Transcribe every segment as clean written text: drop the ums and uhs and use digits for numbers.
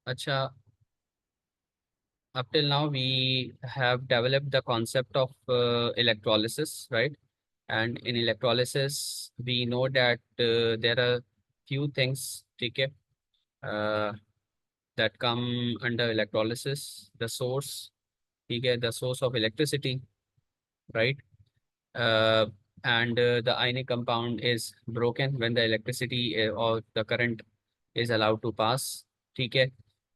अच्छा, up till now we have developed the concept of electrolysis, right? And in electrolysis, we know that there are few things, okay, uh, that come under electrolysis. The source, okay, the source of electricity, right? Uh, and the ionic compound is broken when the electricity or the current is allowed to pass. Okay.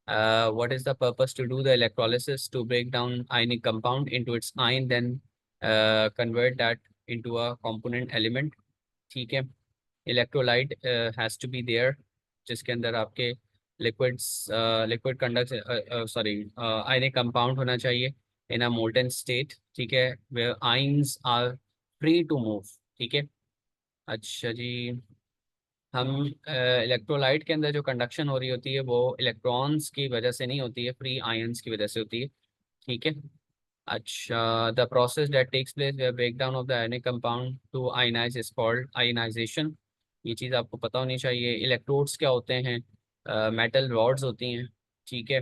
What is the purpose to do the electrolysis? To break down ionic compound into its ion, then convert that into a component element. ठीक है. Electrolyte has to be there, जिसके अंदर आपके liquid conduct sorry ionic compound होना चाहिए in a molten state. ठीक है, where ions are free to move. ठीक है. अच्छा जी, हम इलेक्ट्रोलाइट के अंदर जो कंडक्शन हो रही होती है वो इलेक्ट्रॉन्स की वजह से नहीं होती है, फ्री आयंस की वजह से होती है. ठीक है. अच्छा, the process that takes place where break down of the ionic compound to ionise is called ionisation. ये चीज़ आपको पता होनी चाहिए. इलेक्ट्रोड्स क्या होते हैं? मेटल रॉड्स होती हैं. ठीक है.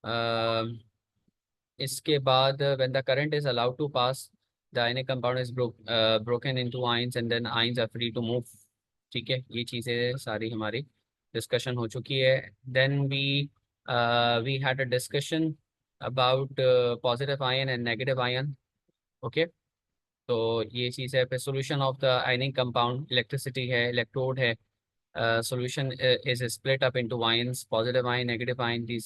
अ, इसके बाद when the current is allowed to pass, the ionic compound is broken into ions and then ions are free to move. ठीक है, ये चीज़ें सारी हमारी डिस्कशन हो चुकी है. Then we had a discussion about positive ion and negative ion. Okay. तो ये चीज़ है. फिर solution of the ionic compound, electricity है, इलेक्ट्रोड है. Solution is split up into ions, positive ion, negative ion, this.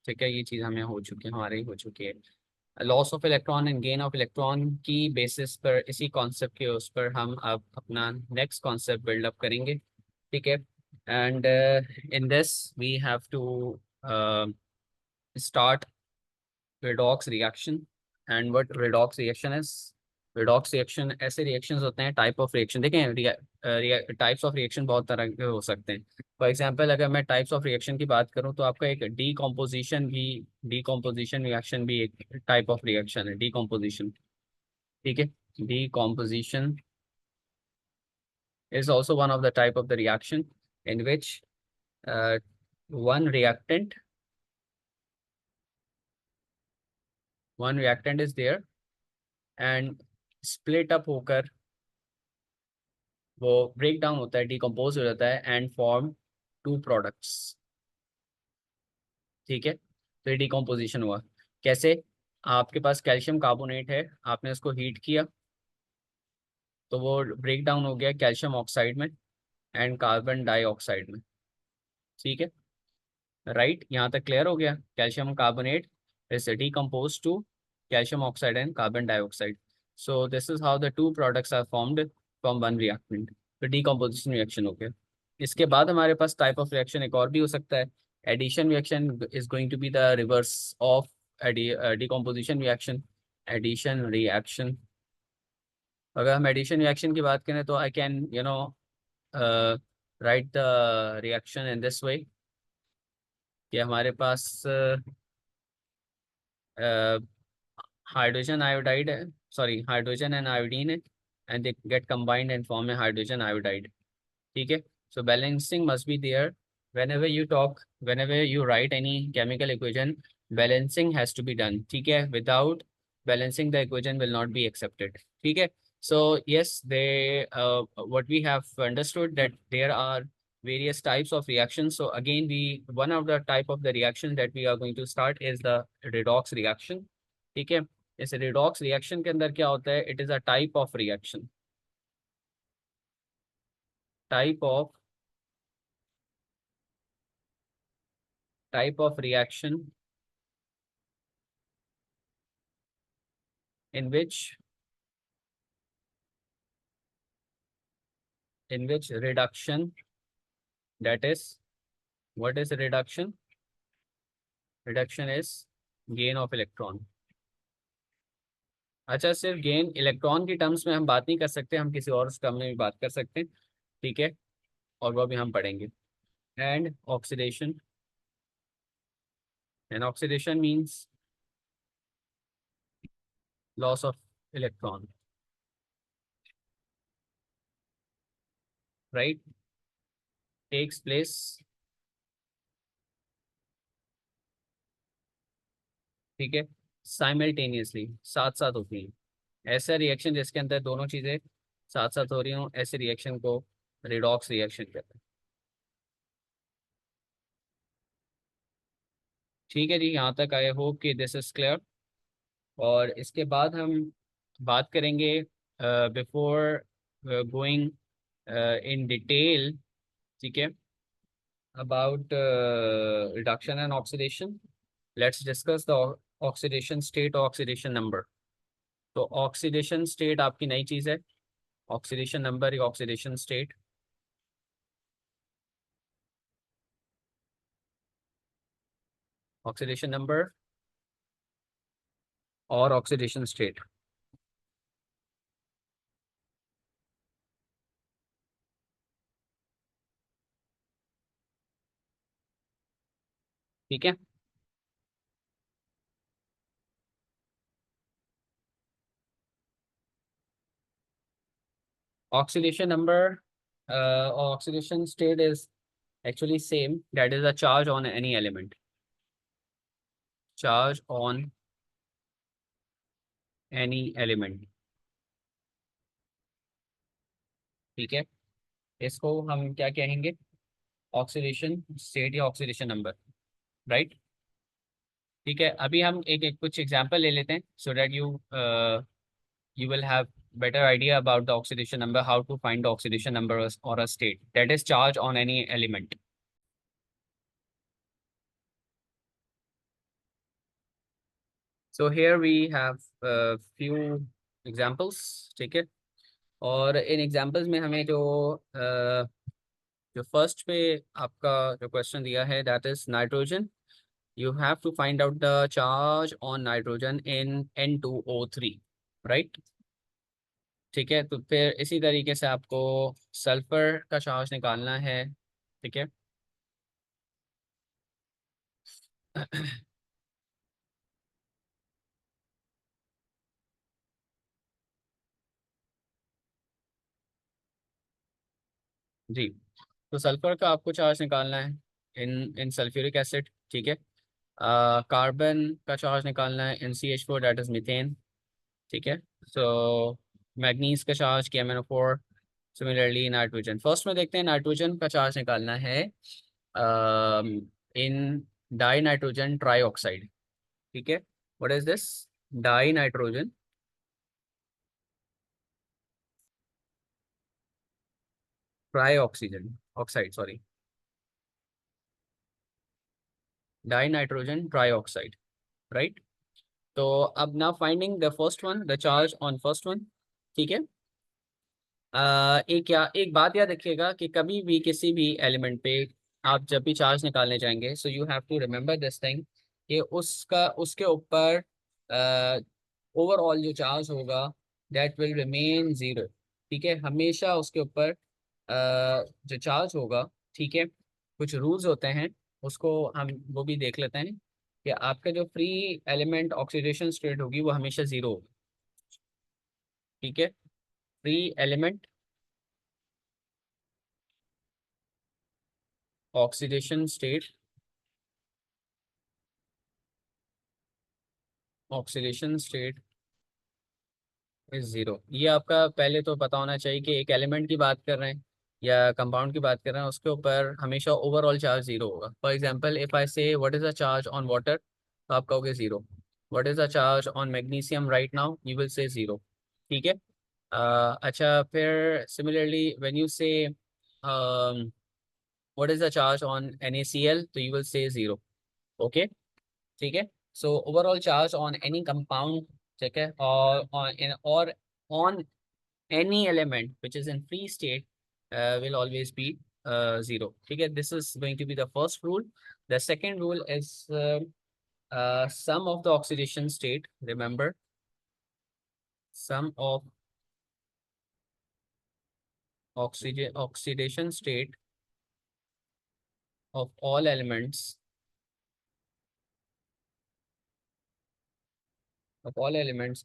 ठीक है, ये चीज़ हमें हो चुकी है, हमारी हो चुकी है. Loss of electron and gain of electron की बेसिस पर, इसी कॉन्सेप्ट के उस पर हम अब अपना नेक्स्ट कॉन्सेप्ट बिल्डअप करेंगे. ठीक है. And in this we have to start redox reaction. And what redox reaction is? redox reaction ऐसे reactions होते हैं, टाइप ऑफ रिएक्शन देखें. टाइप्स ऑफ रिएक्शन बहुत तरह के हो सकते हैं. फॉर एग्जांपल, अगर मैं टाइप्स ऑफ रिएक्शन की बात करूं तो आपका एक डीकॉम्पोजिशन रिएक्शन भी एक टाइप ऑफ रिएक्शन है. डीकॉम्पोजिशन. ठीक है. Decomposition is also one of the type of the reaction in which uh, one reactant one reactant is there and split up होकर वो ब्रेक डाउन होता है, डिकम्पोज हो जाता है एंड फॉर्म टू प्रोडक्ट्स. ठीक है. तो ये डिकम्पोजिशन हुआ. कैसे? आपके पास कैल्शियम कार्बोनेट है, आपने उसको हीट किया तो वो ब्रेक डाउन हो गया कैल्शियम ऑक्साइड में एंड कार्बन डाइऑक्साइड में. ठीक है. राइट, यहाँ तक क्लियर हो गया. Calcium carbonate is decompose to calcium oxide and carbon dioxide. So this is how the two products are formed from one reactant. तो डिकम्पोजिशन रिएक्शन हो गया. इसके बाद हमारे पास टाइप ऑफ रिएक्शन एक और भी हो सकता है. Addition reaction is going to be the reverse of decomposition reaction. Addition reaction. अगर हम एडिशन रिएक्शन की बात करें तो I can write the reaction in this way कि हमारे पास हाइड्रोजन आयोडाइड है, सॉरी हाइड्रोजन एंड आयोडीन है, and they get combined and form a hydrogen iodide. ठीक है. So balancing must be there. whenever you write any chemical equation, balancing has to be done. ठीक है. without balancing the equation will not be accepted. ठीक है. So yes, what we have understood that there are various types of reactions. So again, one of the type of the reaction that we are going to start is the redox reaction. ठीक है. इस redox reaction के अंदर क्या होता है? It is a type of reaction. type of type of reaction in which reduction, that is, what is reduction? Reduction is gain of electron. अच्छा, सिर्फ गेन इलेक्ट्रॉन की टर्म्स में हम बात नहीं कर सकते, हम किसी और टर्म में भी बात कर सकते हैं. ठीक है. और वो भी हम पढ़ेंगे. And oxidation. And oxidation means loss of electron. Right. Takes place, ठीक है, साइमल्टेनियसली, साथ साथ होती है। ऐसा रिएक्शन जिसके अंदर दोनों चीजें साथ साथ हो रही हों, ऐसे रिएक्शन को रिडॉक्स रिएक्शन कहते हैं। ठीक है जी, यहाँ तक आई होप कि दिस इज क्लियर। और इसके बाद हम बात करेंगे, बिफोर गोइंग इन डिटेल, ठीक है, about reduction and oxidation, let's discuss the oxidation state, oxidation number. तो ऑक्सीडेशन स्टेट आपकी नई चीज़ है, ऑक्सीडेशन नंबर या ऑक्सीडेशन स्टेट, ऑक्सीडेशन नंबर और ऑक्सीडेशन स्टेट, ठीक है। Oxidation number, oxidation state is actually same. That is a charge on any element. Charge on any element. ठीक है, इसको हम क्या कहेंगे? ऑक्सीडेशन स्टेट या ऑक्सीडेशन नंबर, राइट। ठीक है, अभी हम एक एक कुछ एग्जांपल ले लेते हैं, so that you will have better idea about the oxidation number, how to find the oxidation number or a state that is charge on any element. So here we have a few examples, ठीक है। और इन examples में हमें जो first पे आपका जो question दिया है, that is nitrogen. You have to find out the charge on nitrogen in N2O3, right. ठीक है, तो फिर इसी तरीके से आपको सल्फर का चार्ज निकालना है, ठीक है। जी, तो सल्फर का आपको चार्ज निकालना है इन इन सल्फ्यूरिक एसिड, ठीक है। कार्बन का चार्ज निकालना है NCH4, दैट इज मीथेन, ठीक है। सो मैग्नीज का charge KMnO4, similarly nitrogen. First में देखते हैं, नाइट्रोजन का चार्ज निकालना है इन डाई नाइट्रोजन ट्राई ऑक्साइड, ठीक है। What is this? Die nitrogen try oxygen oxide, sorry, die nitrogen try oxide, right. तो अब now finding the first one, the charge on first one, ठीक है। एक बात याद रखिएगा कि कभी भी किसी भी एलिमेंट पे आप जब भी चार्ज निकालने जाएंगे, so you have to remember this thing कि उसका उसके ऊपर ओवरऑल जो चार्ज होगा दैट विल रिमेन जीरो, ठीक है। हमेशा उसके ऊपर जो चार्ज होगा, ठीक है, कुछ रूल्स होते हैं, उसको हम वो भी देख लेते हैं कि आपका जो फ्री एलिमेंट ऑक्सीडेशन स्टेट होगी वो हमेशा जीरो होगी, ठीक है। Free element oxidation state, oxidation state is zero. ये आपका पहले तो पता होना चाहिए कि एक एलिमेंट की बात कर रहे हैं या कंपाउंड की बात कर रहे हैं, उसके ऊपर हमेशा ओवरऑल चार्ज जीरो होगा। फॉर एग्जांपल, इफ आई से what is the charge on water, तो आप कहोगे zero. What is the charge on magnesium right now, you will say zero, ठीक है। अच्छा, फिर सिमिलरली व्हेन यू से what is the charge on NaCl, तो you will say zero, okay, ठीक है। So overall charge on any compound, ठीक है, और on any element which is in free state will always be zero, ठीक है। This is going to be the first rule. The second rule is sum of the oxidation state. Remember, sum of oxidation state of all elements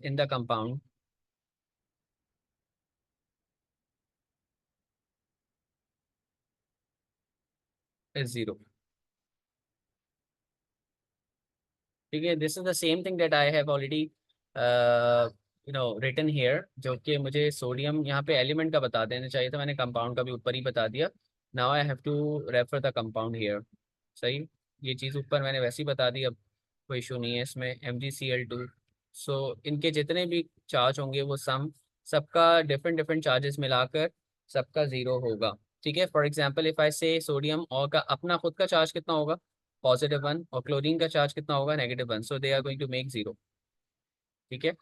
in the compound is 0. ठीक है, this is the same thing that I have already written here, जो कि मुझे sodium यहाँ पे element का बता देना चाहिए था, मैंने कंपाउंड का भी ऊपर ही बता दिया. Now I have to refer the compound here. सही, ये चीज़ ऊपर मैंने वैसे ही बता दी, अब कोई इशू नहीं है इसमें. MgCl2. सो इनके जितने भी चार्ज होंगे वो सबका डिफरेंट डिफरेंट चार्जेस मिलाकर सबका 0 होगा. ठीक है, for example if I say sodium और का अपना खुद का चार्ज कितना होगा, +1, और क्लोरीन का चार्ज कितना होगा, -1. So they are going to make 0. ठीक है.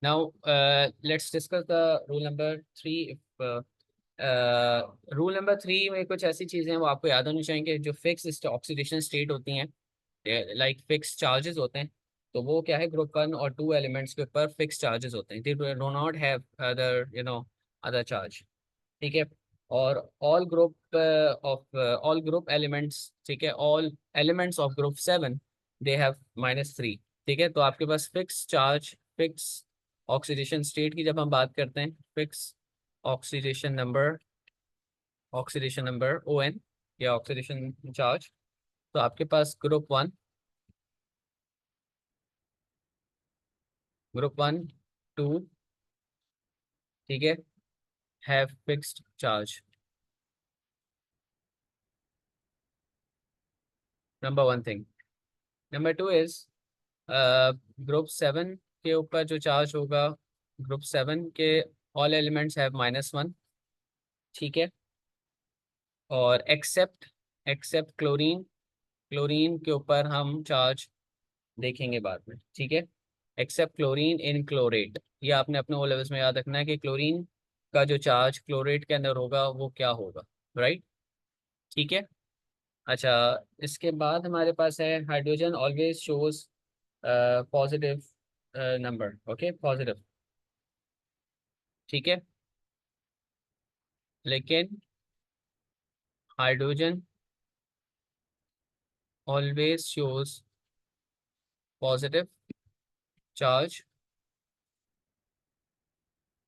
Now let's discuss the rule number 3. Rule number 3 में कुछ ऐसी चीजें हैं वो आपको याद होनी चाहिए, जो फिक्स ऑक्सीडेशन स्टेट होती हैं, लाइक फिक्स चार्जेस होते हैं. तो वो क्या है, ग्रुप 1 और 2 एलिमेंट्स के ऊपर फिक्स चार्जेस होते हैं. They do not have other charge. ठीक है. और ऑल ग्रुप एलिमेंट्स, ठीक है, all elements of group 7 they have -3. ठीक है, तो आपके पास fix charge, fix oxidation state की जब हम बात करते हैं, फिक्स ऑक्सीडेशन नंबर, ON, या ऑक्सीडेशन चार्ज, तो आपके पास ग्रुप 1, 2, ठीक है, have fixed charge. Number 1 thing. Number 2 is group 7 के ऊपर जो चार्ज होगा, ग्रुप 7 के ऑल एलिमेंट्स हैव -1. ठीक है. और एक्सेप्ट क्लोरीन, क्लोरीन के ऊपर हम चार्ज देखेंगे बाद में. ठीक है. एक्सेप्ट क्लोरीन इन क्लोरेट, ये आपने अपने ओ लेवल्स में याद रखना है कि क्लोरीन का जो चार्ज क्लोरेट के अंदर होगा वो क्या होगा. राइट. ठीक है. अच्छा, इसके बाद हमारे पास है hydrogen always shows positive number. Okay, positive. ठीक है. लेकिन hydrogen always shows positive charge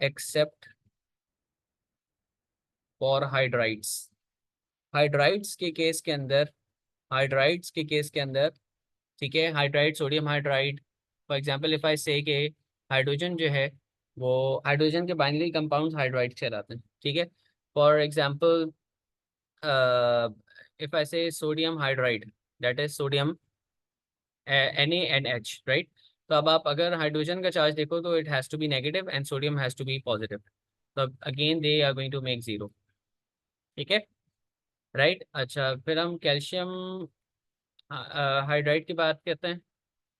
except for hydrides. Hydrides के केस के अंदर, हाइड्राइड्स के केस के अंदर, ठीक है, hydride, sodium hydride, for example if I से के हाइड्रोजन जो है वो, हाइड्रोजन के बाइनरी कंपाउंड्स हाइड्राइड कहलाते हैं. ठीक है. For example if I say sodium hydride, that is sodium NaNH, right. तो अब आप अगर हाइड्रोजन का चार्ज देखो तो it has to be negative and sodium has to be positive. तो again they are going to make 0. ठीक है. राइट. अच्छा, फिर हम कैल्शियम हाइड्राइड की बात करते हैं.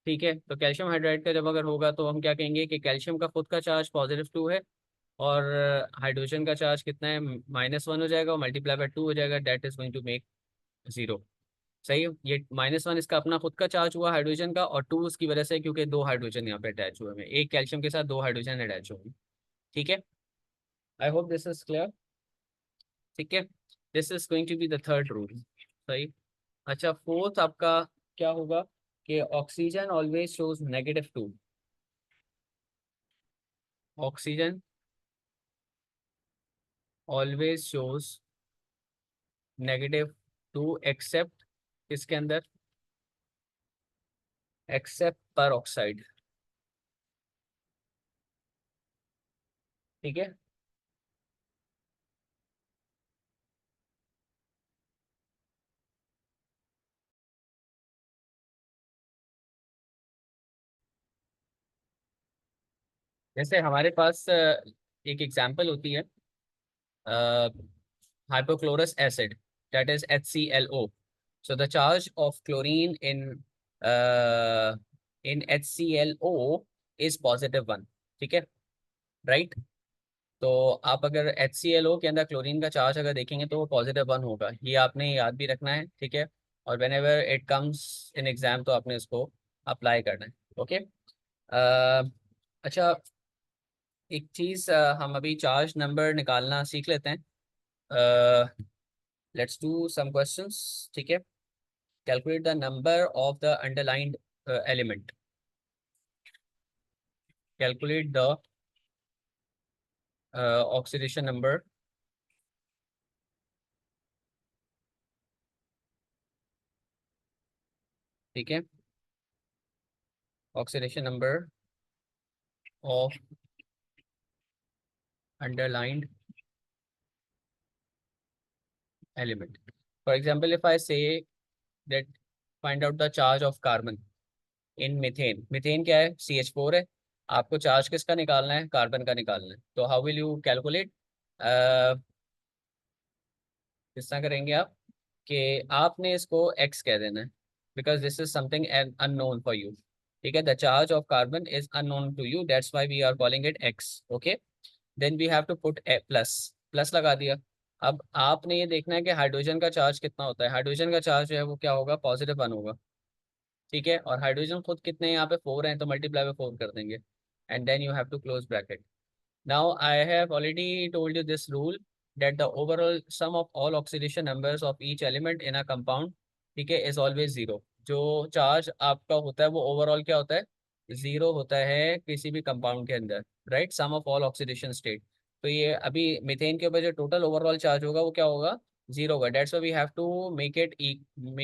ठीक है, तो कैल्शियम हाइड्राइड का जब अगर होगा तो हम क्या कहेंगे कि कैल्शियम का खुद का चार्ज +2 है, और हाइड्रोजन का चार्ज कितना है, -1 हो जाएगा, और ×2 हो जाएगा, that is going to make 0. सही है. ये -1 इसका अपना खुद का चार्ज हुआ हाइड्रोजन का, और 2 उसकी वजह से क्योंकि 2 हाइड्रोजन यहाँ पे अटैच हुए हैं, एक कैल्शियम के साथ 2 हाइड्रोजन अटैच हुए हैं. ठीक है. I hope this is clear. ठीक है. This is going to be the third rule. सही. अच्छा, फोर्थ आपका क्या होगा कि oxygen always shows -2. Oxygen always shows -2 except, इसके अंदर, एक्सेप्ट पर ऑक्साइड. ठीक है. जैसे हमारे पास एक एग्जांपल होती है, hypochlorous acid, that is HClO. So the charge of chlorine in HClO is +1. ठीक है. राइट. तो आप अगर HClO के अंदर क्लोरीन का चार्ज अगर देखेंगे तो वो +1 होगा, ये आपने याद भी रखना है. ठीक है. और when ever it comes in exam तो आपने उसको अप्लाई करना है. ओके. अच्छा, एक चीज़ हम अभी चार्ज नंबर निकालना सीख लेते हैं. Let's do some questions. ठीक है. Calculate the number of the underlined element. Calculate the oxidation number ठीक है, oxidation number of underlined element. For example, if I say that find out the charge of carbon in methane. Methane क्या है? CH4 है। आपको charge किसका निकालना है? Carbon का निकालना है। तो हाउ विल यू कैलकुलेट? किस तरह करेंगे आप कि आपने इसको x कह देना है, because this is something unknown for you. ठीक है, the charge of carbon is unknown to you, that's why we are calling it x। Okay, then we have to put plus. Plus लगा दिया। अब आपने ये देखना है कि हाइड्रोजन का चार्ज कितना होता है। हाइड्रोजन का चार्ज जो है वो क्या होगा? +1 होगा। ठीक है, और हाइड्रोजन खुद कितने हैं यहाँ पे? 4 हैं, तो मल्टीप्लाई बाय 4 कर देंगे, and then you have to close bracket. Now I have already told you this rule that the overall sum of all oxidation numbers of each element in a compound, ठीक है, is always zero। जो charge आपका होता है वो overall क्या होता है? जीरो होता है किसी भी कंपाउंड के अंदर, right? Sum of all oxidation state. तो ये अभी मीथेन के ऊपर जो टोटल ओवरऑल चार्ज होगा वो क्या होगा? जीरो होगा। That's why we have to make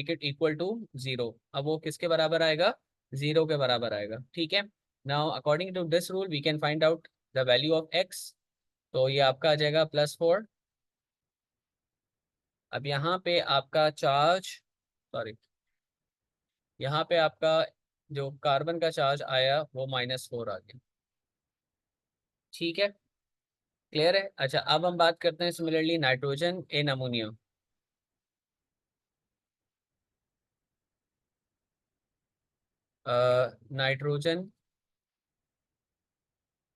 it equal to zero. अब वो किसके बराबर आएगा? जीरो के बराबर आएगा। ठीक है, now according to this rule we can find out the value of x। तो ये आपका आ जाएगा +4। अब यहाँ पे आपका चार्ज, सॉरी, यहाँ पे आपका जो कार्बन का चार्ज आया वो -4 आ गया। ठीक है, क्लियर है? अच्छा, अब हम बात करते हैं similarly nitrogen in ammonia. Nitrogen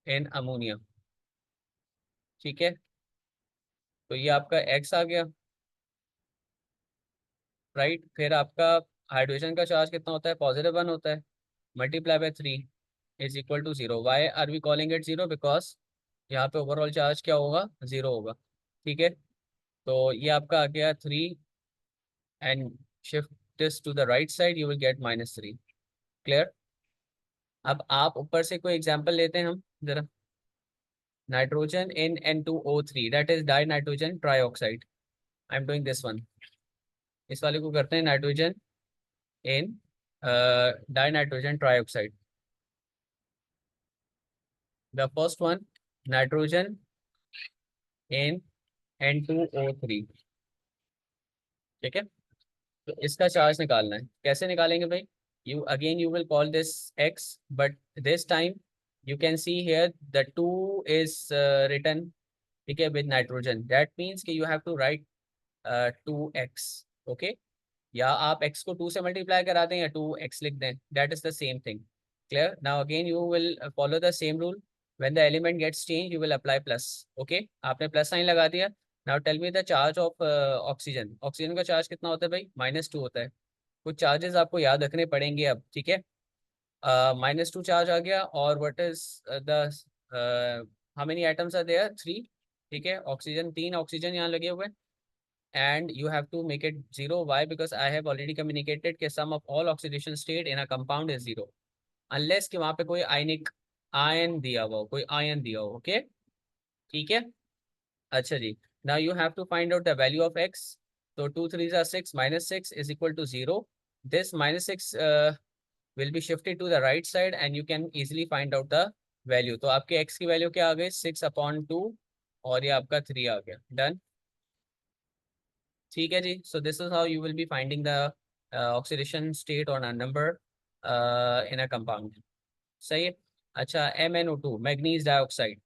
in ammonia. ठीक है, तो ये आपका x आ गया, राइट? फिर आपका हाइड्रोजन का चार्ज कितना होता है? +1 होता है, multiply by 3 is equal to zero. Why are we calling it zero? Because यहाँ पे ओवरऑल चार्ज क्या होगा? जीरो होगा। ठीक है, तो ये आपका आ गया 3, and shift this to the right side, you will get -3। Clear? अब आप ऊपर से कोई एग्जांपल लेते हैं हम जरा। Nitrogen in N2O3, that is die nitrogen trioxide. I am doing this one. इस वाले को करते हैं nitrogen in die nitrogen trioxide. The first one, nitrogen in N2O3। ठीक है, तो इसका चार्ज निकालना है। कैसे निकालेंगे भाई? You will call this x, but this time you can see here the 2 is written, ठीक है, विद नाइट्रोजन। दैट मीन्स कि you have to write 2x। Okay, या आप x को 2 से मल्टीप्लाई करा दें या 2x लिख दें, that is the same thing. Clear? Now again you will follow the same rule. When the element gets change you will apply plus. Okay, आपने प्लस साइन लगा दिया। Now tell me the charge of oxygen. Oxygen का charge कितना होता है भाई? -2 होता है। कुछ चार्जेस आपको याद रखने पड़ेंगे अब। ठीक है, -2 चार्ज आ गया, और what is the how many atoms are there? 3। ठीक है, ऑक्सीजन 3 ऑक्सीजन यहाँ लगे हुए, and you have to make it zero. Why? Because I have already communicated कि sum of all oxidation state in a compound is zero, unless कि वहाँ पे कोई आयनिक आयन दिया हुआ हो, कोई आयन दिया हो। ओके, ठीक है, अच्छा जी। now you have to find out the value of x। तो 2 3s are 6, -6 is equal to 0। this -6 will be shifted to the right side and you can easily find out the value। तो आपके x की value क्या आ गई? 6/2, और ये आपका 3 आ गया। डन? ठीक है जी। So this is how you will be finding the oxidation state on a number in a compound. सही है। अच्छा, MnO2 मैग्नीज डाइऑक्साइड।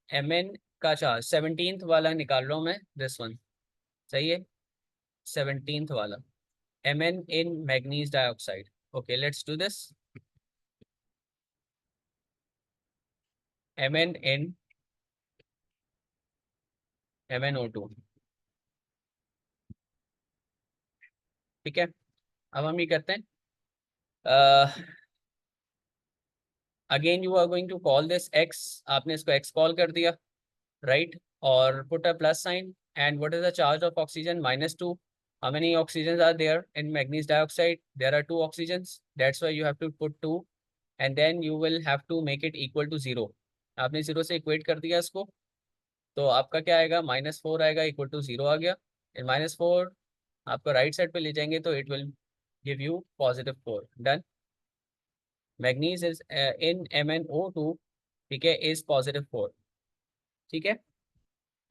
Mn का चार्ज 17th वाला निकाल रहा हूँ मैं, दिस वन। सही है, 17th वाला Mn in manganese dioxide. Okay, let's do this. Mn in MnO2। ठीक है, अब हम ये करते हैं, again you are going to call this x। आपने इसको x कॉल कर दिया, right? Or put a plus sign. And what is the charge of oxygen? -2. How many oxygens are there in manganese dioxide? There are 2 oxygens. That's why you have to put 2, and then you will have to make it equal to 0। आपने 0 से equate कर दिया इसको, तो आपका क्या आएगा? -4 आएगा, इक्वल टू 0 आ गया। इन -4 आपको राइट साइड पे ले जाएंगे तो it will give you +4. Done. Manganese is in MnO2, ठीक है, इज +4, ठीक है।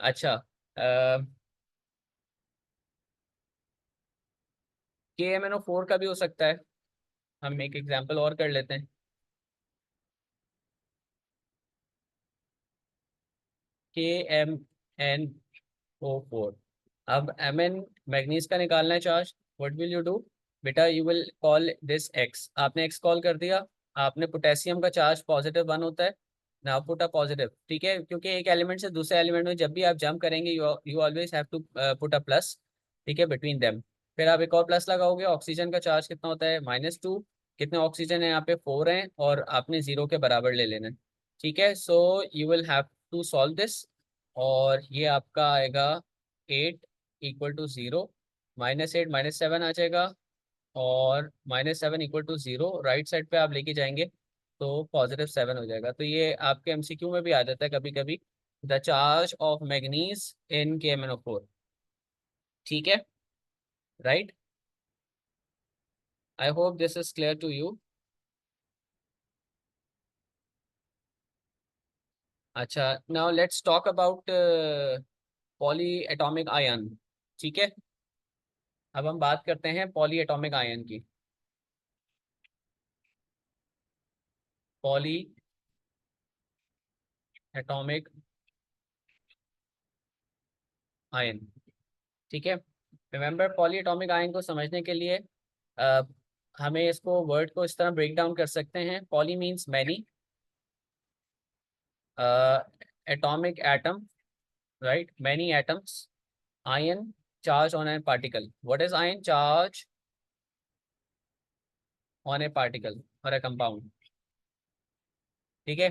अच्छा, KMnO4 का भी हो सकता है। हम एक एग्जांपल और कर लेते हैं। KMnO4। अब Mn मैग्नीज का निकालना है charge. What will you do बेटा, you will call this X। आपने X कॉल कर दिया। आपने पोटेशियम का चार्ज +1 होता है। नाउ पुट अ पॉजिटिव, ठीक है, क्योंकि एक एलिमेंट से दूसरे एलिमेंट में जब भी आप जंप करेंगे you always have to put a plus, ठीक है, बिटवीन देम। फिर आप एक और प्लस लगाओगे। ऑक्सीजन का चार्ज कितना होता है, -2। कितने ऑक्सीजन है यहाँ पे, 4 हैं, और आपने 0 के बराबर ले लेना है, ठीक है। So you will have to solve this, और ये आपका आएगा 8 = 0, -8 -7 आ जाएगा, और -7 = 0 राइट साइड पे आप लेके जाएंगे तो +7 हो जाएगा। तो ये आपके MCQ में भी आ जाता है कभी कभी, the charge of manganese in KMnO4, ठीक है, right. I hope this is clear to you. अच्छा, now let's talk about polyatomic ion, ठीक है। अब हम बात करते हैं पॉली एटॉमिक आयन की। पॉली एटॉमिक आयन, ठीक है। रिमेंबर, पॉली एटॉमिक आयन को समझने के लिए अ, हमें इसको वर्ड को इस तरह ब्रेक डाउन कर सकते हैं। Poly means many, atomic atom, right, many atoms. Ion, charge on an particle. What is ion? Charge on A particle और ए कंपाउंड, ठीक है।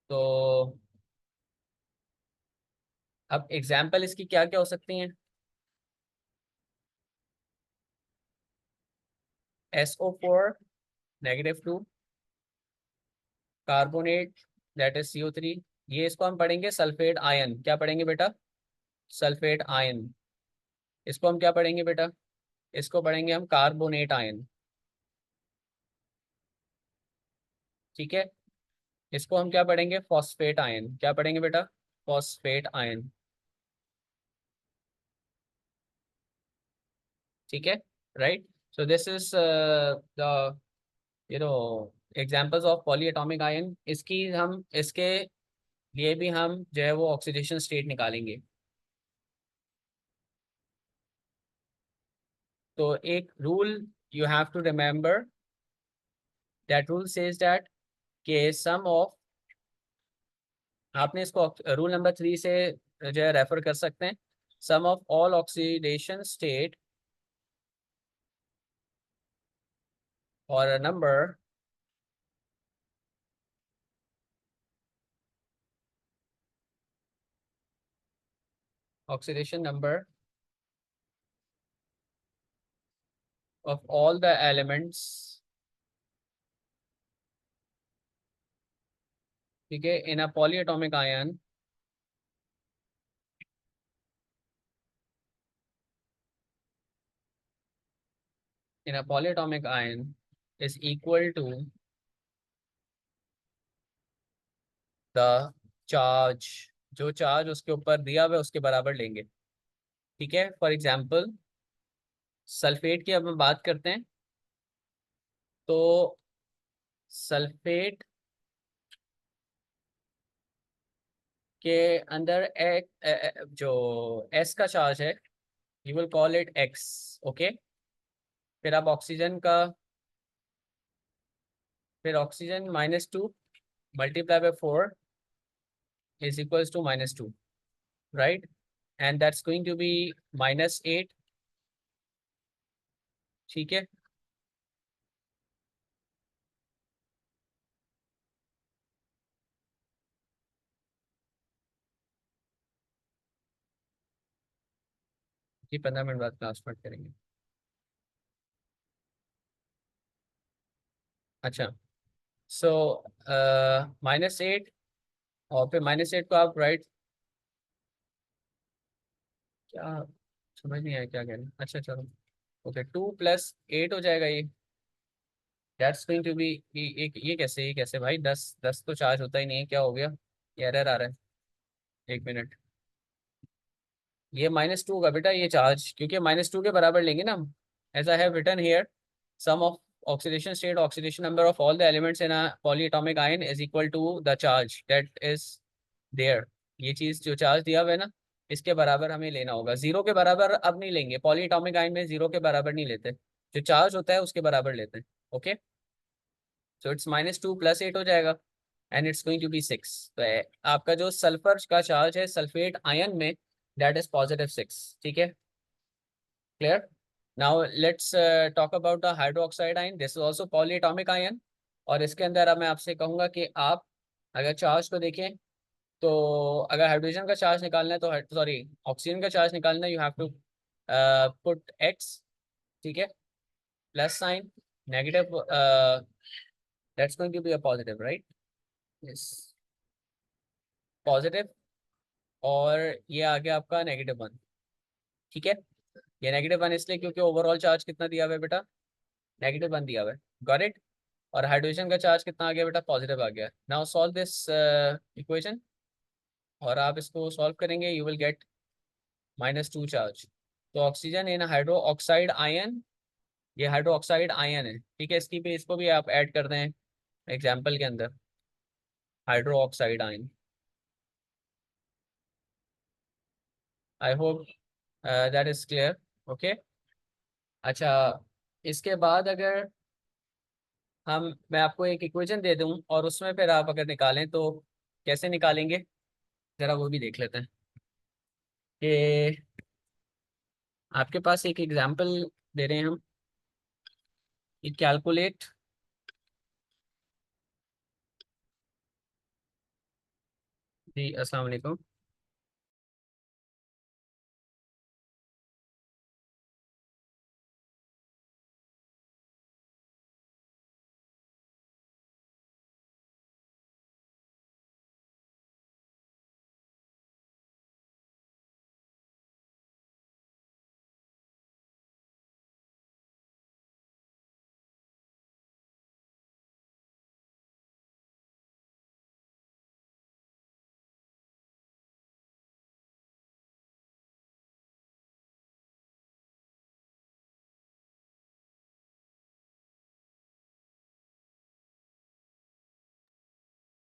तो अब एग्जाम्पल इसकी क्या क्या हो सकती हैं? SO4 -2, carbonate, that is CO3। ये इसको हम पढ़ेंगे सल्फेट आयन। क्या पढ़ेंगे बेटा? Sulphate ion. इसको हम क्या पढ़ेंगे बेटा? इसको पढ़ेंगे हम कार्बोनेट आयन, ठीक है। इसको हम क्या पढ़ेंगे? Phosphate ion. क्या पढ़ेंगे बेटा? फॉस्फेट आयन, ठीक है, right. So this is the you know examples of polyatomic ion. इसकी हम इसके लिए भी हम जो है वो ऑक्सीडेशन स्टेट निकालेंगे। तो एक rule you have to remember, that rule says that के सम ऑफ, आपने इसको रूल नंबर 3 से जो है रेफर कर सकते हैं। सम ऑफ ऑल ऑक्सीडेशन स्टेट और number oxidation number of all the elements, ठीक है, in a polyatomic ion, in a polyatomic ion is equal to the charge, जो चार्ज उसके ऊपर दिया हुआ है उसके बराबर लेंगे, ठीक है। फॉर एग्जाम्पल सल्फेट की अब हम बात करते हैं। तो सल्फेट के अंदर एक जो S का चार्ज है, you will call it X, okay. फिर आप ऑक्सीजन का, फिर oxygen -2 × 4 is equals to -2, right? And that's going to be -8, ठीक है। जी 15 मिनट बाद क्लास स्टार्ट करेंगे। अच्छा, सो -8, और फिर -8 को आप राइट, क्या समझ नहीं आया क्या कह रहे हैं। अच्छा चलो, ओके 2 + 8 हो जाएगा ये। दैट्स गोइंग टू बी, ये कैसे भाई, 10 10 तो चार्ज होता ही नहीं है, क्या हो गया, एरर आ रहा है। 1 मिनट, ये -2 होगा बेटा ये चार्ज, क्योंकि -2 के बराबर लेंगे ना हम। As I have written here, sum of oxidation state, oxidation number of all the elements in a polyatomic ion is equal to the charge that is there. ये चीज जो चार्ज दिया हुआ है ना, इसके बराबर हमें लेना होगा। जीरो के बराबर अब नहीं लेंगे, पॉलीएटॉमिक आयन में जीरो के बराबर नहीं लेते, जो चार्ज होता है उसके बराबर लेते हैं। ओके, सो इट्स -2 + 8 हो जाएगा, and it's going to be 6। तो आपका जो सल्फर का चार्ज है सल्फेट आयन में, दैट इज +6। ठीक है, clear. Now let's talk about the hydroxide ion, this is also polyatomic ion. और इसके अंदर अब मैं आपसे कहूंगा कि आप अगर चार्ज को देखें, तो अगर हाइड्रोजन का चार्ज निकालना है, तो सॉरी ऑक्सीजन का चार्ज निकालना है, you have to put x, ठीक है, plus sign, negative, that's going to be a positive, right, yes, positive. और ये आ गया आपका -1, ठीक है। ये -1 इसलिए क्योंकि ओवरऑल चार्ज कितना दिया हुआ है बेटा, -1 दिया हुआ है, गॉट इट। और हाइड्रोजन का चार्ज कितना आ गया बेटा, पॉजिटिव आ गया। नाउ सॉल्व दिस इक्वेशन, और आप इसको सॉल्व करेंगे, यू विल गेट -2 चार्ज। तो oxygen in hydro oxide ion, ये हाइड्रो ऑक्साइड आयन है, ठीक है। इसकी भी, इसको भी आप ऐड कर दें एग्जाम्पल के अंदर, hydro oxide ion. I hope that is clear, okay. अच्छा, इसके बाद अगर मैं आपको एक इक्वेशन दे दूं, और उसमें फिर आप अगर निकालें तो कैसे निकालेंगे, जरा वो भी देख लेते हैं। कि आपके पास एक एग्जांपल दे रहे हैं हम, कैलकुलेट, जी अस्सलाम वालेकुम।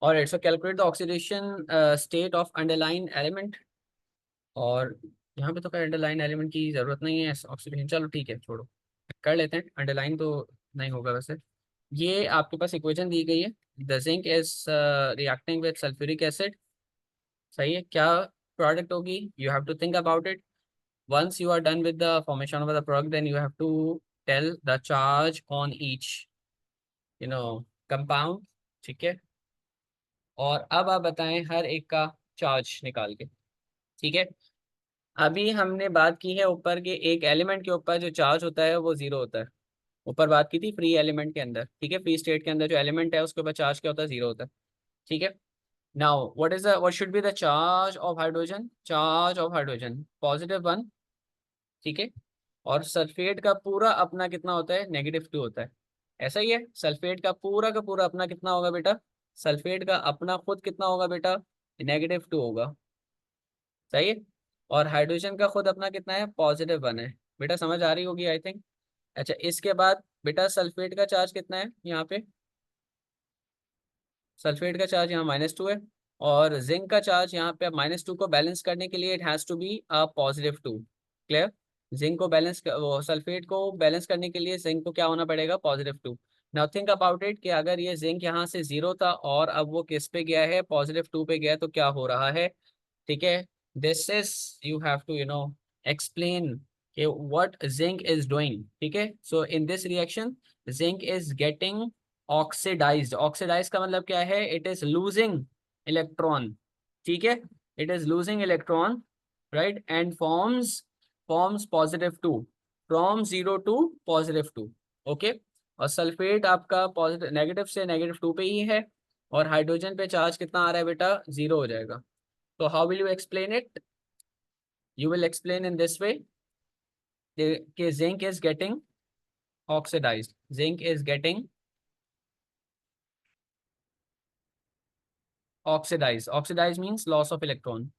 और it's calculate the oxidation state of underline element. और यहाँ पे तो क्या अंडरलाइन एलिमेंट की जरूरत नहीं है ऑक्सीडेशन, चलो ठीक है छोड़ो, कर लेते हैं, अंडरलाइन तो नहीं होगा वैसे। ये आपके पास इक्वेशन दी गई है, the zinc is reacting with sulphuric acid, सही है। क्या प्रोडक्ट होगी, you have to think about it. Once you are done with the formation of the product, then you have to tell the charge on each compound, ठीक है। और अब आप बताएं हर एक का चार्ज निकाल के, ठीक है। अभी हमने बात की है ऊपर के एक एलिमेंट के ऊपर जो चार्ज होता है वो जीरो होता है, ऊपर बात की थी फ्री एलिमेंट के अंदर, ठीक है। फ्री स्टेट के अंदर जो एलिमेंट है उसके ऊपर चार्ज क्या होता है, जीरो होता है, ठीक है। Now what should be the charge of hydrogen, charge of hydrogen +1, ठीक है। और सल्फेट का पूरा अपना कितना होता है, -2 होता है। ऐसा ही है, सल्फेट का पूरा अपना कितना होगा बेटा, सल्फेट का अपना खुद कितना होगा बेटा, -2 होगा, सही है। और हाइड्रोजन का खुद अपना कितना है, +1 है। बेटा समझ आ रही होगी आई थिंक। अच्छा, इसके बाद बेटा सल्फेट का चार्ज कितना है यहाँ पे, सल्फेट का चार्ज यहाँ -2 है। और जिंक का चार्ज यहाँ पे, -2 को बैलेंस करने के लिए it has to be a +2, clear. Zinc को बैलेंस, वो सल्फेट को बैलेंस करने के लिए जिंक को क्या होना पड़ेगा, +2। नाउ थिंक अबाउट इट, कि अगर ये जिंक यहाँ से जीरो था और अब वो किस पे गया है, +2 पे गया है, तो क्या हो रहा है, ठीक है। This is, you have to explain कि व्हाट जिंक इज डूइंग, ठीक है। So in this reaction zinc is getting oxidized, oxidize का मतलब क्या है, इट इज लूजिंग इलेक्ट्रॉन, ठीक है। It is losing electron, right, and forms +2, from 0 to +2, okay. और सल्फेट आपका पॉजिटिव, नेगेटिव से -2 पे ही है, और हाइड्रोजन पे चार्ज कितना आ रहा है बेटा, जीरो हो जाएगा। तो how will you explain it, you will explain in this way, कि zinc is getting oxidized, zinc is getting oxidize, oxidize means loss of electron,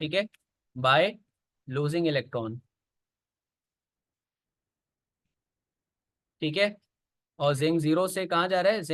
ठीक है, बाय लूजिंग इलेक्ट्रॉन, ठीक है। और जिंक जीरो से कहाँ जा रहा है, जिंक